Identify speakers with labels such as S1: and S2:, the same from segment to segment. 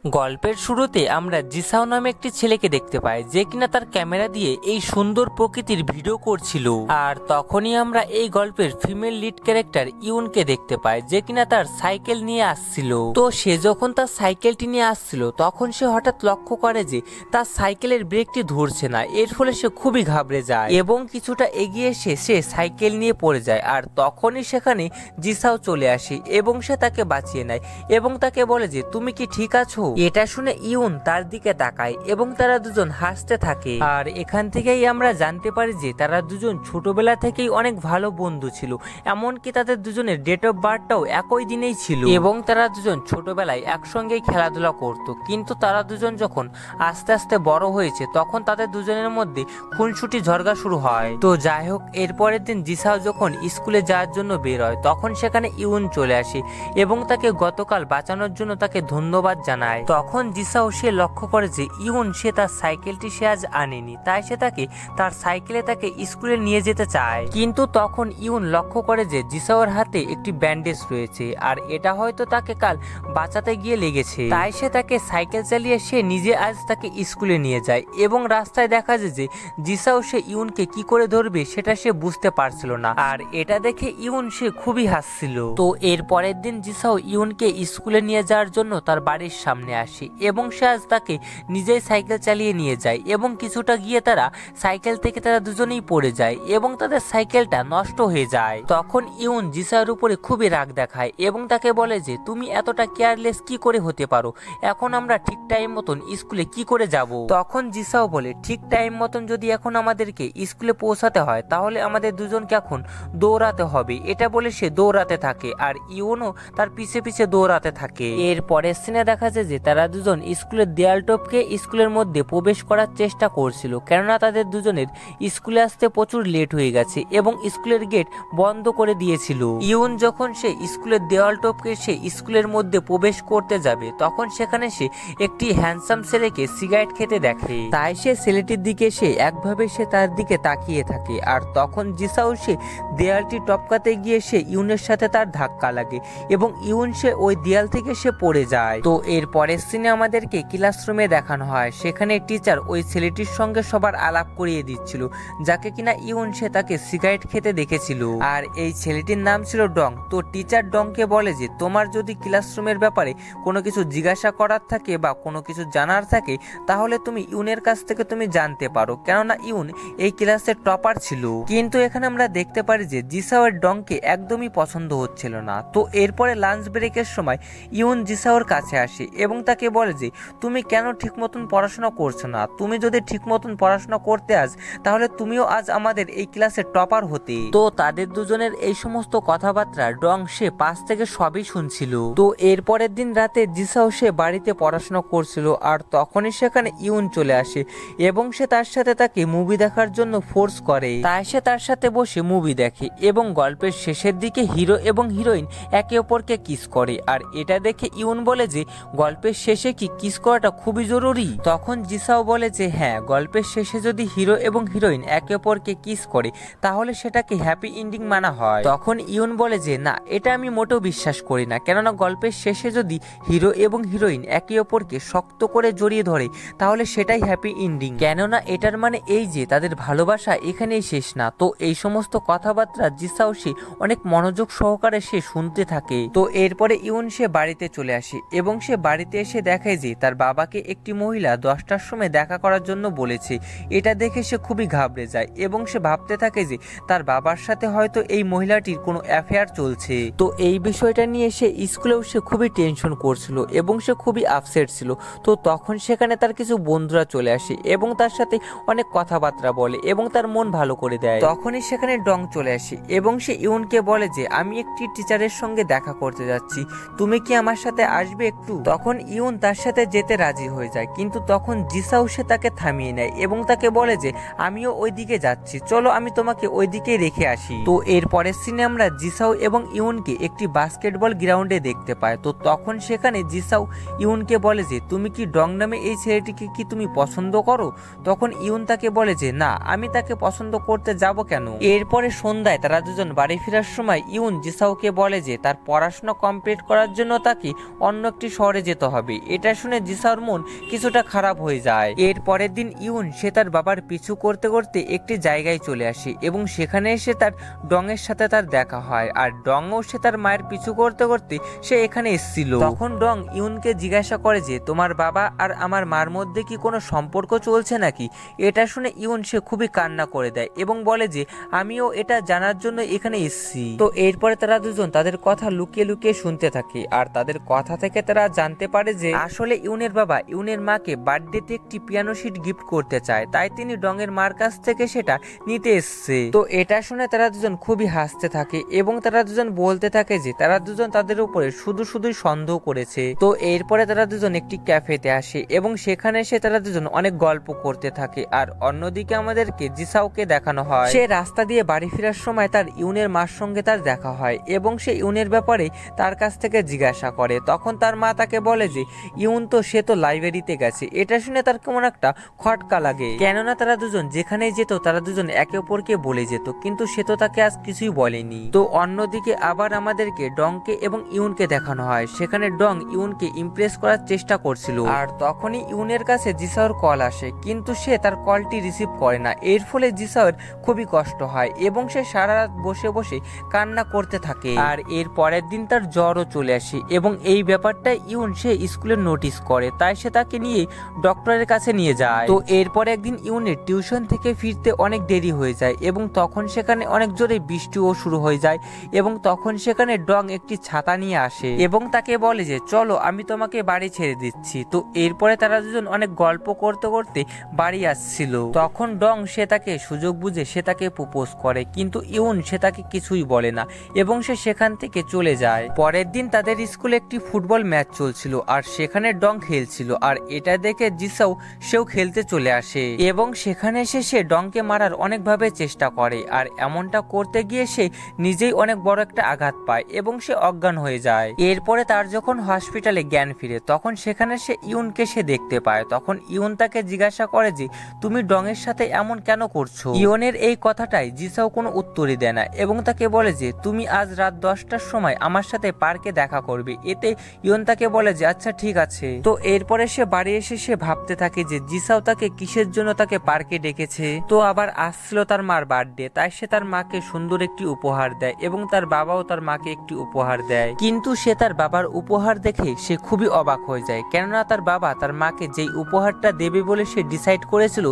S1: গল্পের শুরুতে আমরা জিসাও নামে একটি ছেলেকে দেখতে পাই, যে কিনা তার ক্যামেরা দিয়ে এই সুন্দর প্রকৃতির ভিডিও করছিল। আর তখনই আমরা এই গল্পের ফিমেল লিড ক্যারেক্টার ইউনকে দেখতে পাই, যে কিনা তার সাইকেল নিয়ে আসছিল। তো সে যখন তার সাইকেলটি নিয়ে আসছিল, তখন সে হঠাৎ লক্ষ্য করে যে তার সাইকেলের ব্রেকটি ধরছে না। এর ফলে সে খুবই ঘাবড়ে যায় এবং কিছুটা এগিয়ে এসে সে সাইকেল নিয়ে পড়ে যায়। আর তখনই সেখানে জিসাও চলে আসে এবং সে তাকে বাঁচিয়ে নেয় এবং তাকে বলে যে তুমি কি ঠিক আছো। এটা শুনে ইউন তার দিকে তাকায় এবং তারা দুজন হাসতে থাকে। আর এখান থেকেই আমরা জানতে পারি যে তারা দুজন ছোটবেলা থেকেই অনেক ভালো বন্ধু ছিল, এমনকি তাদের দুজনের ডেট অফ বার্থটাও একই দিনেই ছিল এবং তারা দুজন ছোটবেলায় একসঙ্গেই খেলাধুলা করত। কিন্তু তারা দুজন যখন আস্তে আস্তে বড় হয়েছে, তখন তাদের দুজনের মধ্যে খুনসুটি ঝগড়া শুরু হয়। তো যাই হোক, এরপরের দিন জিসাও যখন স্কুলে যাওয়ার জন্য বের হয়, তখন সেখানে ইউন চলে আসে এবং তাকে গতকাল বাঁচানোর জন্য তাকে ধন্যবাদ জানায়। তখন জিসাও সে লক্ষ্য করে যে ইউন সে তার সাইকেলটি সে আজ আনেনি, তাই সে তাকে তার সাইকেলে তাকে স্কুলে নিয়ে যেতে চায়। কিন্তু তখন ইউন লক্ষ্য করে যে জিসাওর হাতে একটি ব্যান্ডেজ রয়েছে, আর এটা হয়তো তাকে কাল বাঁচাতে গিয়ে লেগেছে। তাই সে তাকে সাইকেল চালিয়ে সে নিজে আজ তাকে স্কুলে নিয়ে যায় এবং রাস্তায় দেখা যায় যে জিসাও সে ইউনকে কি করে ধরবে সেটা সে বুঝতে পারছিল না। আর এটা দেখে ইউন সে খুবই হাসছিল। তো এর পরের দিন জিসাও ইউনকে স্কুলে নিয়ে যাওয়ার জন্য তার বাড়ির সামনে আসে এবং সে আজ তাকে নিজেই সাইকেল চালিয়ে নিয়ে যায় এবং কিছুটা গিয়ে তারা সাইকেল থেকে তারা দুজনেই পড়ে যায় এবং তাদের সাইকেলটা নষ্ট হয়ে যায়। তখন ইউন জিসাওর উপরে খুবই রাগ দেখায় এবং তাকে বলে যে তুমি এতটা কেয়ারলেস কি করে হতে পারো, এখন আমরা ঠিক টাইম মতন স্কুলে কি করে যাব। তখন জিসাও বলে ঠিক টাইম মতন যদি এখন আমাদেরকে স্কুলে পৌঁছাতে হয়, তাহলে আমাদের দুজনকে এখন দৌড়াতে হবে। এটা বলে সে দৌড়াতে থাকে আর ইউনও তার পিছে পিছে দৌড়াতে থাকে। এর পরের সিনে দেখা যায় যে তারা দুজন স্কুলের দেয়াল টপকে স্কুলের মধ্যে প্রবেশ করার চেষ্টা করছিল, কেননা তাদের দুজনের স্কুলে আসতে প্রচুর লেট হয়ে গেছে এবং স্কুলের গেট বন্ধ করে দিয়েছিল। ইউন যখন সে স্কুলের দেওয়াল টপকে সে স্কুলের মধ্যে প্রবেশ করতে যাবে, তখন সেখানে সে একটি হ্যান্ডসাম ছেলেকে সিগারেট খেতে দেখে। তাই সে ছেলেটির দিকে সে একভাবে সে তার দিকে তাকিয়ে থাকে। আর তখন জিসাও সে দেয়ালটি টপকাতে গিয়ে সে ইউনের সাথে তার ধাক্কা লাগে এবং ইউন সে ওই দেয়াল থেকে সে পড়ে যায়। তো এর পরের সিনে আমাদেরকে ক্লাসরুমে দেখানো হয়, সেখানে টিচার ওই ছেলেটির সঙ্গে সবার আলাপ করিয়ে দিচ্ছিল, যাকে কিনা ইউন সে তাকে সিগারেট খেতে দেখেছিল। আর এই ছেলেটির নাম ছিল ডং। তো টিচার ডংকে বলে যে তোমার যদি ক্লাসরুমের ব্যাপারে কোনো কিছু জিজ্ঞাসা করার থাকে বা কোনো কিছু জানার থাকে, তাহলে তুমি ইউনের কাছ থেকে তুমি জানতে পারো, কেননা ইউন এই ক্লাসের টপার ছিল। কিন্তু এখানে আমরা দেখতে পারি যে জিসাওয়ের ডংকে একদমই পছন্দ হচ্ছিল না। তো এরপরে লাঞ্চ ব্রেকের সময় ইউন জিসাওর কাছে আসে এবং তাকে বলে যে তুমি কেন ঠিক মতন পড়াশোনা করছো না, তুমি যদি ঠিক মতন পড়াশোনা করতে আজ, তাহলে তুমিও আজ আমাদের এই ক্লাসের টপার হতে। তো তাদের দুজনের এই সমস্ত কথাবার্তা ডং সে পাশ থেকে সবই শুনছিল। তো এরপরের দিন রাতে জিসাও সে বাড়িতে পড়াশোনা করছিল, আর তখনই সেখানে ইউন চলে আসে এবং সে তার সাথে তাকে মুভি দেখার জন্য ফোর্স করে। তাই সে তার সাথে বসে মুভি দেখে এবং গল্পের শেষের দিকে হিরো এবং হিরোইন একে অপরকে কিস করে। আর এটা দেখে ইউন বলে যে গল্পের শেষে কি কিস করাটা খুবই জরুরি। তখন জিসাও বলে যে হ্যাঁ, গল্পের শেষে যদি হিরো এবং হিরোইন একে অপরকে কিস করে, তাহলে সেটাকে হ্যাপি এন্ডিং মানা হয়। তখন ইউন বলে যে না, এটা আমি মোটেও বিশ্বাস করি না, কেননা গল্পের শেষে যদি হিরো এবং হিরোইন একে অপরকে শক্ত করে জড়িয়ে ধরে, তাহলে সেটাই হ্যাপি এন্ডিং, কেননা এটার মানে এই যে তাদের ভালোবাসা এখানেই শেষ না। তো এই সমস্ত কথাবার্তা জিসাও সে অনেক মনোযোগ সহকারে সে শুনতে থাকে। তো এরপরে ইউন সে বাড়িতে চলে আসে এবং সে বাড়িতে এসে দেখে যে তার বাবাকে একটি মহিলা 10টার সময় দেখা করার জন্য বলেছে। এটা দেখে সে খুবই ঘাবড়ে যায় এবং সে ভাবতে থাকে যে তার বাবার সাথে হয়তো এই মহিলাটির কোনো অ্যাফেয়ার চলছে। তো এই বিষয়টা নিয়ে সে স্কুলেও সে খুবই টেনশন করছিল এবং সে খুবই আপসেট ছিল। তো তখন সেখানে তার কিছু বন্ধুরা চলে আসে এবং তার সাথে অনেক কথাবার্তা বলে এবং তার মন ভালো করে দেয়। তখনই সেখানে ডং চলে আসে এবং সে ইউনকে বলে যে আমি একটি টিচারের সঙ্গে দেখা করতে যাচ্ছি, তুমি কি আমার সাথে আসবে একটু। তখন ইউন তার সাথে যেতে রাজি হয়ে যায়, কিন্তু তখন জিসাও সে তাকে থামিয়ে নেয় এবং তাকে বলে যে আমিও ওই দিকে যাচ্ছি, চলো আমি তোমাকে ওই দিকে রেখে আসি। তো এর পরের সিনে আমরা জিসাও এবং ইউনকে একটি বাস্কেটবল গ্রাউন্ডে দেখতে পাই। তো তখন সেখানে জিসাও ইউনকে বলে যে তুমি কি ডং নামে এই ছেলেটিকে কি তুমি পছন্দ করো। তখন ইউন তাকে বলে যে না, আমি তাকে পছন্দ করতে যাব কেন। এরপরে সন্ধ্যায় তারা দুজন বাড়ি ফেরার সময় ইউন জিসাওকে বলে যে তার পড়াশোনা কমপ্লিট করার জন্য তাকে অন্য একটি শহরে যেতে হবে। এটা শুনে জিসাওর মন কিছুটা খারাপ হয়ে যায়। এর পরের দিন ইউন সে তার বাবার পিছু করতে করতে একটি জায়গায় চলে আসে এবং সেখানে এসে তার ডংয়ের সাথে তার দেখা হয়। আর ডংও সে তার মায়ের পিছু করতে করতে সে এখানে এসেছিল। তখন ডং ইউনকে জিজ্ঞাসা করে যে তোমার বাবা আর আমার মার মধ্যে কি কোনো সম্পর্ক চলছে নাকি। এটা শুনে ইউন সে খুবই কান্না করে দেয় এবং বলে যে আমিও এটা জানার জন্য এখানে এসেছি। তো এরপরে তারা দুজন তাদের কথা লুকিয়ে লুকিয়ে শুনতে থাকে আর তাদের কথা থেকে তারা জানতে পারে যে আসলে ইউনের বাবা ইউনের মাকে বার্থডেতে একটি পিয়ানো সিট গিফট করতে চায়, তাই তিনি ডংয়ের মার কাছ থেকে সেটা নিতে এসছে। তো এটা শুনে তারা দুজন খুবই হাসতে থাকে এবং তারা দুজন বলতে থাকে যে তারা দুজন তাদের উপরে শুধুই সন্দেহ করেছে। তো এরপরে তারা দুজন একটি ক্যাফেতে আসে এবং সেখানে এসে তারা দুজন অনেক গল্প করতে থাকে। আর অন্যদিকে আমাদেরকে জিসাওকে দেখানো হয় সে রাস্তা দিয়ে বাড়ি ফেরার সময় তার ইউনের মার সঙ্গে তার দেখা হয় এবং সে ইউনের ব্যাপারে তার কাছ থেকে জিজ্ঞাসা করে। তখন তার মা তাকে বলে যে ইউন তো সে তো লাইব্রেরিতে গেছে। এটা শুনে তার কেমন একটা খটকা লাগে, কেননা তারা দুজন যেখানেই যেত তারা দুজন একে অপরকে বলে যেত, কিন্তু সে তো তাকে আজ কিছুই বলেনি। তো অন্যদিকে আবার আমাদেরকে ডংকে এবং ইউনকে দেখানো হয় সেখানে ডং ইউনকে ইমপ্রেস করার চেষ্টা করছিল। আর তখনই ইউনের কাছে জিসাওর কল আসে কিন্তু সে তার কলটি রিসিভ করে না। এর ফলে জিসাওর খুবই কষ্ট হয় এবং সে সারা রাত বসে বসে কান্না করতে থাকে। আর এর পরের দিন তার জ্বরও চলে আসে এবং এই ব্যাপারটা ইউন সে স্কুলে নোটিস করে, তাই সে তাকে নিয়ে ডক্টরের কাছে নিয়ে যায়। তো এরপর একদিন ইউনের টিউশন থেকে ফিরতে অনেক দেরি হয়ে যায় এবং তখন সেখানে অনেক জোরে বৃষ্টিও শুরু হয়ে যায় এবং তখন সেখানে ডং একটি ছাতা নিয়ে আসে এবং তাকে বলে যে চলো আমি তোমাকে বাড়ি ছেড়ে দিচ্ছি। তো এরপরে তারা দুজন অনেক গল্প করতে করতে বাড়ি আসছিল। তখন ডং সে তাকে সুযোগ বুঝে সে তাকে প্রপোজ করে কিন্তু ইউন সে তাকে কিছুই বলে না এবং সে সেখান থেকে চলে যায়। পরের দিন তাদের স্কুলে একটি ফুটবল ম্যাচ চলছিল আর সেখানে ডং খেলছিল আর এটা দেখে জিসাও সেও খেলতে চলে আসে এবং সেখানে এসে সে ডংকে মারার অনেকভাবে চেষ্টা করে। আর এমনটা করতে গিয়ে সে নিজেই অনেক বড় একটা আঘাত পায় এবং সে অজ্ঞান হয়ে যায়। এরপরে তার যখন হসপিটালে জ্ঞান ফিরে তখন সেখানে সে ইউনকে সে দেখতে পায়। তখন ইউন তাকে জিজ্ঞাসা করে যে তুমি ডংয়ের সাথে এমন কেন করছো। ইউনের এই কথাটাই জিসাও কোনো উত্তরই দেয় না এবং তাকে বলে যে তুমি আজ রাত 10টার সময় আমার সাথে পার্কে দেখা করবে। এতে ইউন তাকে বলে যে আচ্ছা ঠিক আছে। তো এরপরে সে বাড়ি এসে সে ভাবতে থাকে যে জিসাও তাকে কিসের জন্য তাকে পার্কে ডেকেছে। তো আবার আসছিল তার মার বার্থডে, তাই সে তার মাকে সুন্দর একটি উপহার দেয় এবং তার বাবাও তার মাকে একটি উপহার দেয়। কিন্তু সে তার বাবার উপহার দেখে সে খুবই অবাক হয়ে যায়, কেননা তার বাবা তার মাকে যেই উপহারটা দেবে বলে সে ডিসাইড করেছিল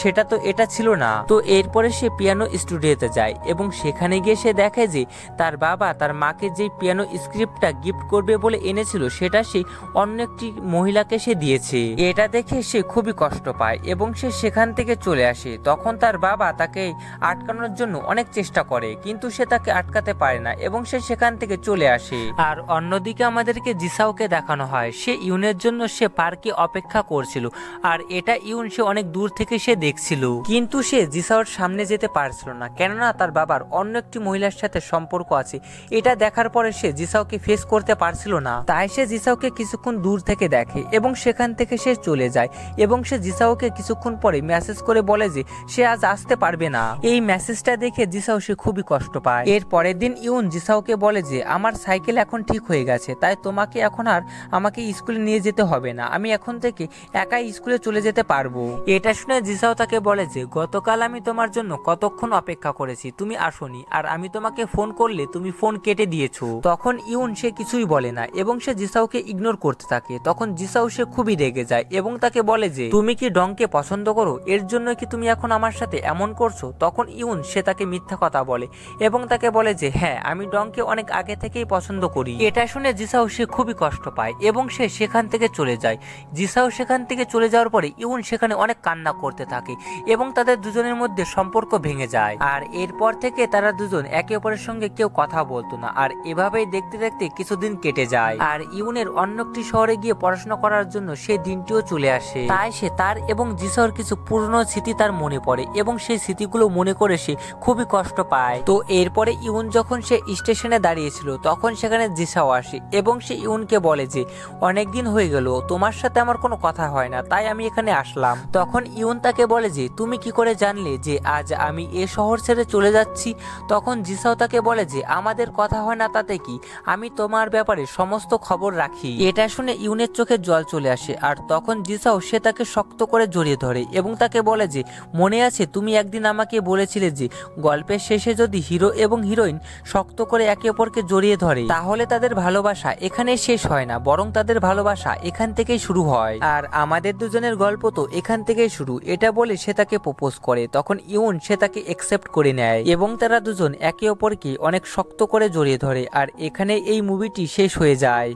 S1: সেটা তো এটা ছিল না। তো এরপরে সে পিয়ানো স্টুডিওতে যায় এবং সেখানে গিয়ে সে দেখে যে তার বাবা তার মাকে যেই পিয়ানো স্ক্রিপ্টটা গিফট করবে বলে এনেছিল সেটা সে অন্য একটি মহিলাকে সে দিয়েছে। এটা দেখে সে খুবই কষ্ট পায় এবং সে সেখান থেকে চলে আসে। তখন তার বাবা তাকে আটকানোর জন্য অনেক চেষ্টা করে কিন্তু সে তাকে আটকাতে পারে না এবং সে সেখান থেকে চলে আসে। আর অন্যদিকে আমাদেরকে জিসাওকে দেখানো হয় সে ইউনের জন্য সে পার্কে অপেক্ষা করছিল আর এটা ইউন সে অনেক দূর থেকে সে দেখছিল, কিন্তু সে জিসাওর সামনে যেতে পারছিল না কেননা তার বাবার অন্য একটি মহিলার সাথে সম্পর্ক আছে। এটা দেখার পরে সে জিসাওকে ফেস করতে পারছিল না, তাই সে জিসাওকে কিছুক্ষণ দূর থেকে দেখে এবং সেখান থেকে সে চলে যায় এবং সে জিসাওকে কিছুক্ষণ পরে মেসেজ করে বলে যে সে আজ আসতে পারবে না। এই মেসেজটা দেখে জিসাও সে খুবই কষ্ট পায়। এর পরের দিন ইউন জিসাওকে বলে যে আমার সাইকেল এখন ঠিক হয়ে গেছে, তাই তোমাকে এখন আর আমাকে স্কুলে নিয়ে যেতে হবে না, আমি এখন থেকে একাই স্কুলে চলে যেতে পারবো। এটা শুনে জিসাও তাকে বলে যে গতকাল আমি তোমার জন্য কতক্ষণ অপেক্ষা করেছি, তুমি আসোনি, আর আমি তোমাকে ফোন করলে তুমি ফোন কেটে দিয়েছো। তখন ইউন সে কিছুই বলে না এবং সে জিসাওকে ইগনোর করতে থাকে। তখন জিসাও সে খুবই রেগে যায় এবং তাকে বলে যে তুমি কি ডংকে পছন্দ করো, এর জন্য কি তুমি এখন আমার সাথে এমন করছো। তখন ইউন সে তাকে মিথ্যা কথা বলে এবং তাকে বলে যে হ্যাঁ আমি ডংকে অনেক আগে থেকেই পছন্দ করি। এটা শুনে জিসাও সে খুবই কষ্ট পায় এবং সে সেখান থেকে চলে যায়। জিসাও সেখান থেকে চলে যাওয়ার পরে ইউন সেখানে অনেক কান্না করতে থাকে এবং তাদের দুজনের মধ্যে সম্পর্ক ভেঙে যায়। আর এরপর থেকে তারা দুজন একে অপরের সঙ্গে কেউ কথা বলতো না। আর এভাবেই দেখতে দেখতে কিছুদিন কেটে যায় আর ইউনের অন্য একটি শহরে গিয়ে পড়াশোনা করার জন্য সেই দিনটিও চলে আসে। তাই সে তার এবং জিসাওর কিছু পুরনো স্মৃতি তার মনে পড়ে এবং সেই স্মৃতিগুলো মনে করে সে খুবই কষ্ট পায়। তো এরপরে ইউন যখন সে স্টেশনে দাঁড়িয়েছিল তখন সেখানে জিসাও আসে এবং সে ইউনকে বলে যে অনেকদিন হয়ে গেল তোমার সাথে আমার কোনো কথা হয় না, তাই আমি এখানে আসলাম। তখন ইউন তাকে বলে যে তুমি কি করে জানলে যে আজ আমি এ শহর ছেড়ে চলে যাচ্ছি। তখন জিসাও তাকে বলে যে আমাদের কথা হয় না তাতে কি, আমি তোমার ব্যাপারে সমস্ত খবর রাখি। বলেছি। এটা শুনে ইউনের চোখে জল চলে আসে আর তখন জিসাও সে তাকে শক্ত করে জড়িয়ে ধরে এবং তাকে বলে যে মনে আছে তুমি একদিন আমাকে বলেছিলে যে গল্পের শেষে যদি হিরো এবং হিরোইন শক্ত করে একে অপরকে জড়িয়ে ধরে তাহলে তাদের ভালোবাসা এখানে শেষ হয় না, বরং তাদের ভালোবাসা এখান থেকেই শুরু হয়। আর আমাদের দুজনের গল্প তো এখান থেকেই শুরু, এটা বলে সে তাকে প্রপোজ করে। তখন ইউন সে তাকে অ্যাকসেপ্ট করে নেয় এবং তারা দুজন একে অপরকে অনেক শক্ত করে জড়িয়ে ধরে। আর এখানে এই মুভিটি শেষ হয়ে যায়।